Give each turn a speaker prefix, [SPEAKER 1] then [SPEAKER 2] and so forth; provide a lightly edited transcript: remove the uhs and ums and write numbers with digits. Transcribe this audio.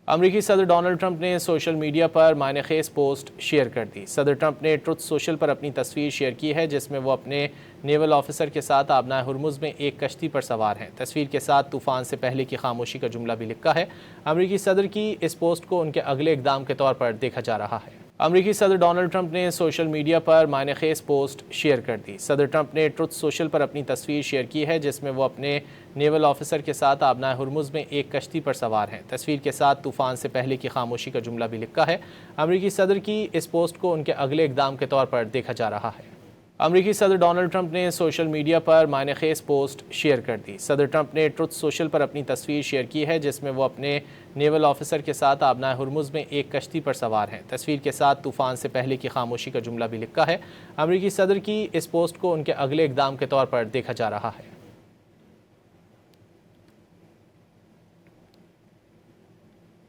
[SPEAKER 1] امریکی صدر Donald Trump نے سوشل میڈیا پر معنی خیز پوسٹ شیئر کر دی۔ صدر ٹرمپ نے ٹروتھ سوشل پر اپنی تصویر شیئر کی ہے جس میں وہ اپنے نیول آفیسر کے ساتھ آبنائے ہرمز میں ایک کشتی پر سوار ہیں۔ تصویر کے ساتھ طوفان سے پہلے کی خاموشی کا جملہ بھی لکھا ہے۔ امریکی صدر کی اس پوسٹ کو ان کے اگلے اقدام کے طور پر دیکھا جا رہا ہے۔ امریکی صدر ڈونلڈ ٹرمپ نے سوشل میڈیا پر معنی خیز پوسٹ شیئر کر دی۔ صدر ٹرمپ نے ٹروتھ سوشل پر اپنی تصویر شیئر کی ہے جس میں وہ اپنے نیول آفیسر کے ساتھ آبنائے ہرمز میں ایک کشتی پر سوار ہیں۔ تصویر کے ساتھ طوفان سے پہلے کی خاموشی کا جملہ بھی لکھا ہے۔ امریکی صدر کی اس پوسٹ کو ان کے اگلے اقدام کے طور پر دیکھا جا رہا ہے۔ امریکی صدر ڈونلڈ ٹرمپ نے سوشل میڈیا پر معنی خیز پوسٹ شیئر کر دی۔ صدر ٹرمپ نے ٹروتھ سوشل پر اپنی تصویر شیئر کی ہے جس میں وہ اپنے نیول آفیسر کے ساتھ آبنائے ہرمز میں ایک کشتی پر سوار ہیں۔ تصویر کے ساتھ طوفان سے پہلے کی خاموشی کا جملہ بھی لکھا ہے۔ امریکی صدر کی اس پوسٹ کو ان کے اگلے اقدام کے طور پر دیکھا جا رہا ہے۔